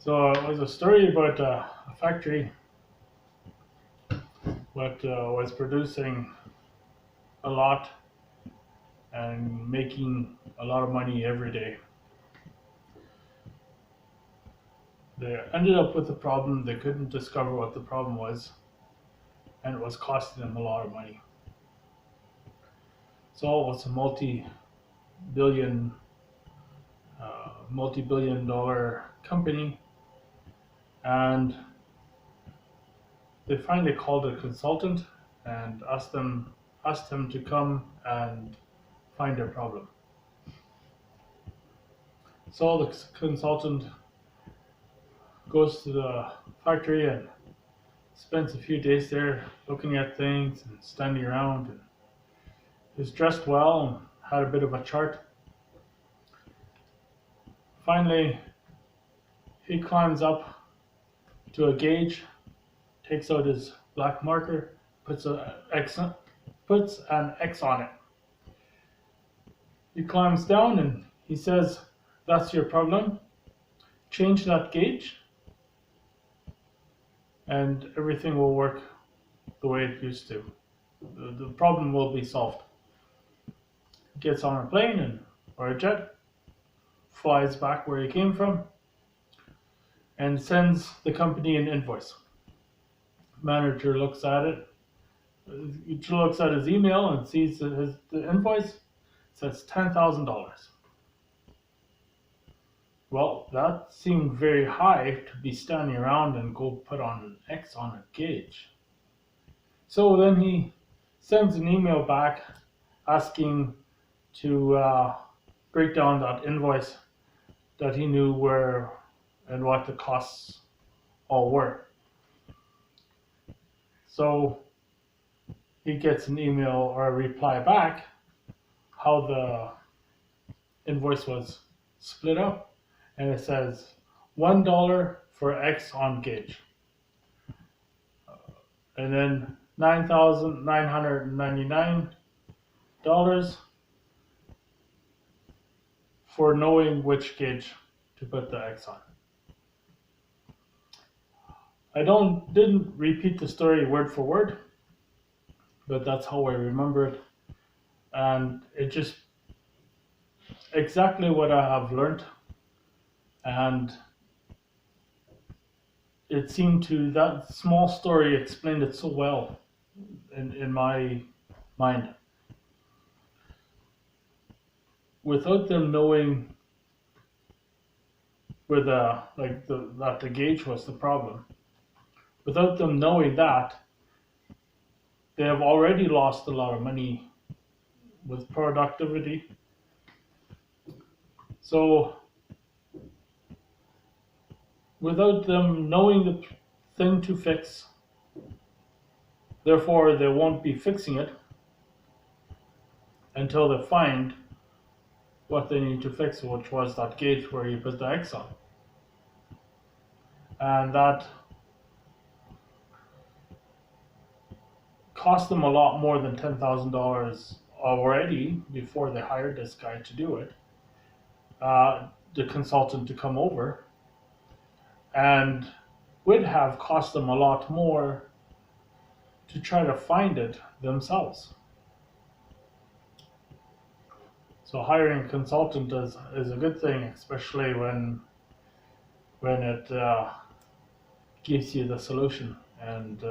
So it was a story about a factory that was producing a lot and making a lot of money every day. They ended up with a problem. They couldn't discover what the problem was, and it was costing them a lot of money. So it was a multi-billion-dollar company, and they finally called a consultant and asked him to come and find their problem. So the consultant goes to the factory and spends a few days there looking at things and standing around, and is dressed well and had a bit of a chart. Finally, he climbs up to a gauge, takes out his black marker, puts an X on it. He climbs down and he says, "That's your problem. Change that gauge, and everything will work the way it used to. The problem will be solved." Gets on a plane or a jet, flies back where he came from, and sends the company an invoice. Manager looks at it. He looks at his email and sees that the invoice says $10,000. Well, that seemed very high to be standing around and go put on an X on a gauge. So then he sends an email back asking to break down that invoice that he knew where and what the costs all were. So he gets an email or a reply back how the invoice was split up, and it says $1 for X on gauge, and then $9,999 for knowing which gauge to put the X on. I didn't repeat the story word for word, but that's how I remember it, and it just exactly what I have learned, and it seemed to that small story explained it so well in my mind. Without them knowing where that the gauge was the problem, without them knowing that, they have already lost a lot of money with productivity. So without them knowing the thing to fix, therefore they won't be fixing it until they find what they need to fix, which was that gauge where you put the X on. And that cost them a lot more than $10,000 already before they hired this guy to do it, the consultant to come over, and would have cost them a lot more to try to find it themselves. So hiring a consultant is a good thing, especially when it gives you the solution and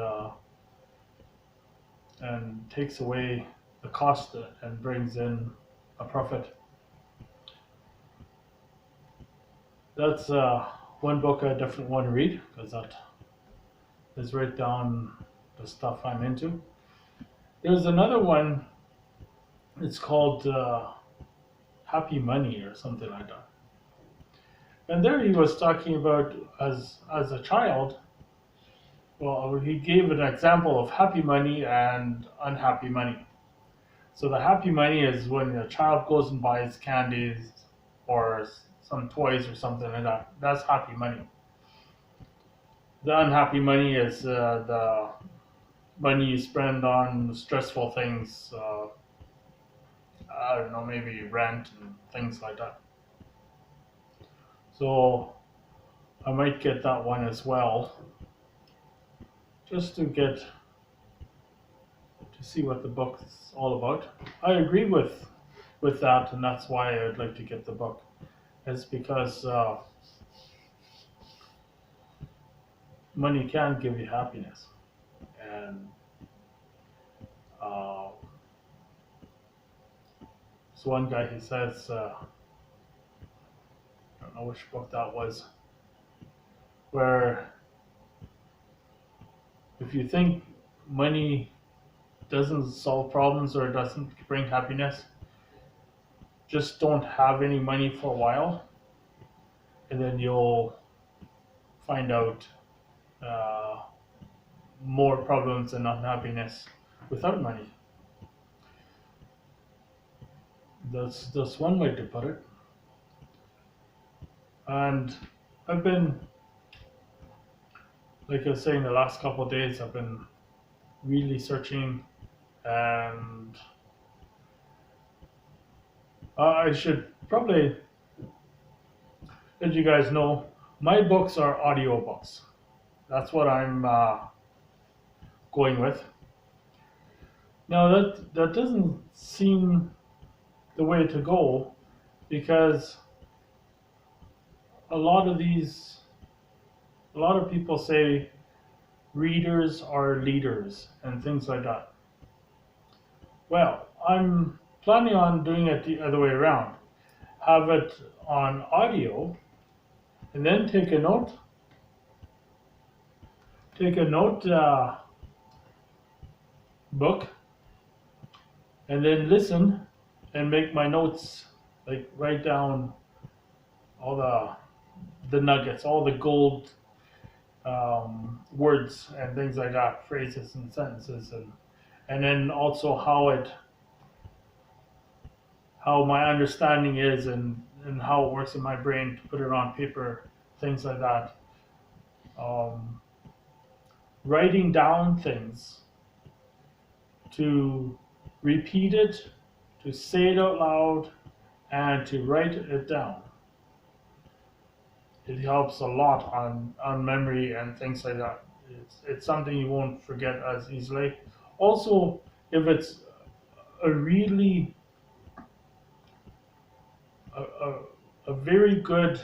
takes away the cost and brings in a profit. That's one book I definitely want to read because that is right down the stuff I'm into. There's another one. It's called Happy Money or something like that. And there he was talking about as a child. Well, he gave an example of happy money and unhappy money. So the happy money is when a child goes and buys candies or some toys or something like that. That's happy money. The unhappy money is the money you spend on stressful things. I don't know, maybe rent and things like that. So I might get that one as well, just to see what the book's all about. I agree with that, and that's why I'd like to get the book. It's because money can give you happiness, and uh, there's one guy who says, I don't know which book that was, where if you think money doesn't solve problems or doesn't bring happiness, just don't have any money for a while, and then you'll find out uh, more problems and unhappiness without money. That's one way to put it. And I've been, like I was saying, the last couple of days, I've been really searching, and I should probably let you guys know my books are audiobooks. That's what I'm going with. Now that doesn't seem the way to go, because a lot of people say readers are leaders and things like that. Well, I'm planning on doing it the other way around. Have it on audio, and then take a note. Take a note book, and then listen and make my notes. Like write down all the nuggets, all the gold words and things like that, phrases and sentences, and then also how my understanding is, and how it works in my brain to put it on paper, things like that. Um, Writing down things, to repeat it, to say it out loud, and to write it down. It helps a lot on memory and things like that. It's something you won't forget as easily. Also, if it's a really a very good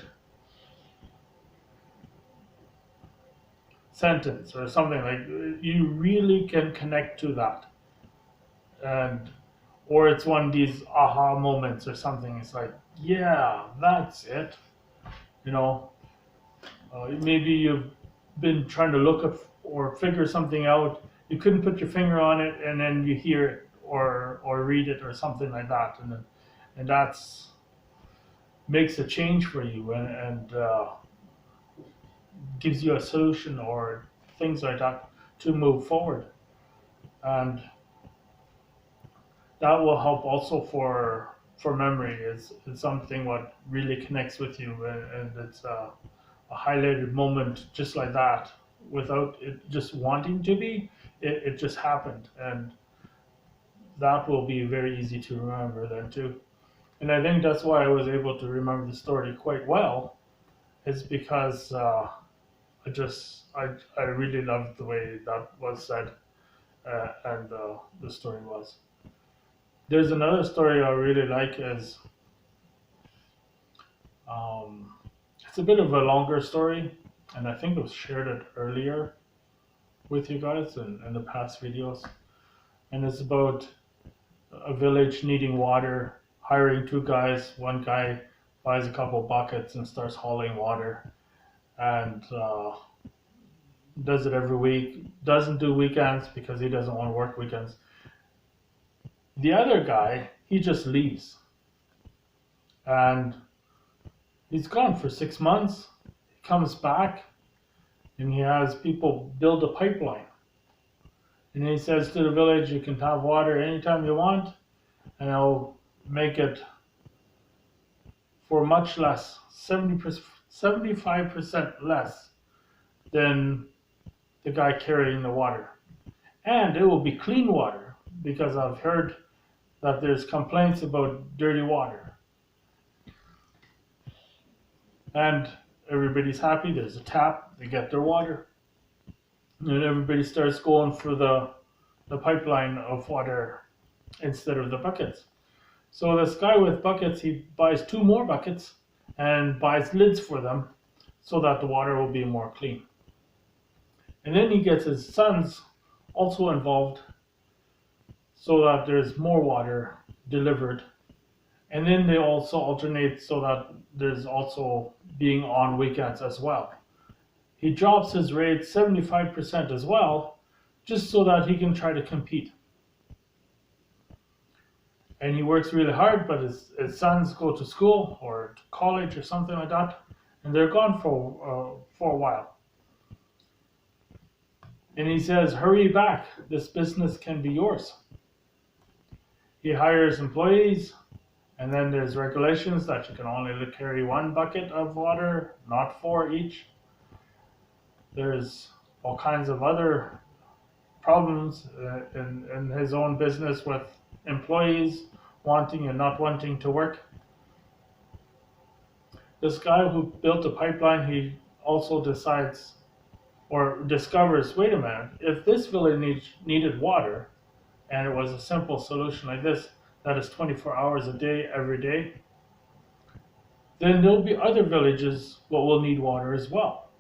sentence or something, like you really can connect to that, and or it's one of these aha moments or something. It's like, yeah, that's it. You know, maybe you've been trying to look up or figure something out. You couldn't put your finger on it, and then you hear it or read it or something like that, and that's makes a change for you, and gives you a solution or things like that to move forward, and that will help also for memory. Is something what really connects with you, and it's a highlighted moment just like that, without it just wanting to be. It just happened, and that will be very easy to remember then too. And I think that's why I was able to remember the story quite well, is because I really loved the way that was said, and the story was. There's another story I really like, is um, it's a bit of a longer story, and I think it was shared it earlier with you guys in the past videos, and it's about a village needing water, hiring two guys. One guy buys a couple buckets and starts hauling water, and does it every week. Doesn't do weekends because he doesn't want to work weekends. The other guy, he just leaves, and he's gone for 6 months. He comes back, and he has people build a pipeline. And he says to the village, you can have water anytime you want, and I'll make it for much less, 75% less than the guy carrying the water. And it will be clean water, because I've heard that there's complaints about dirty water. And everybody's happy. There's a tap. They get their water, and everybody starts going for the pipeline of water instead of the buckets. So this guy with buckets, he buys two more buckets and buys lids for them so that the water will be more clean. And then he gets his sons also involved so that there's more water delivered. And then they also alternate so that there's also being on weekends as well. He drops his rate 75% as well, just so that he can try to compete. And he works really hard, but his sons go to school or to college or something like that, and they're gone for a while. And he says, "Hurry back! This business can be yours." He hires employees, and then there's regulations that you can only carry one bucket of water, not four each. There's all kinds of other problems in his own business with employees wanting and not wanting to work. This guy who built the pipeline, he also decides or discovers, wait a minute, if this village needed water and it was a simple solution like this, that is 24 hours a day, every day, then there'll be other villages that will need water as well.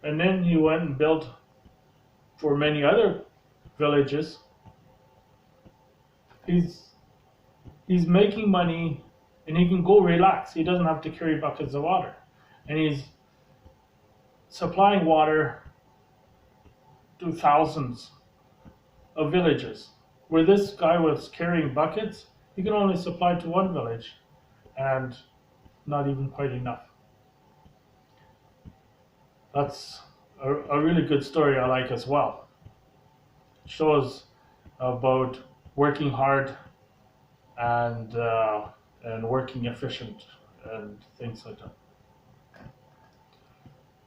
And then he went and built for many other villages. He's making money and he can go relax. He doesn't have to carry buckets of water. And he's supplying water to thousands of villages. Where this guy was carrying buckets, he can only supply to one village and not even quite enough. That's a really good story I like as well. It shows about working hard and working efficient and things like that.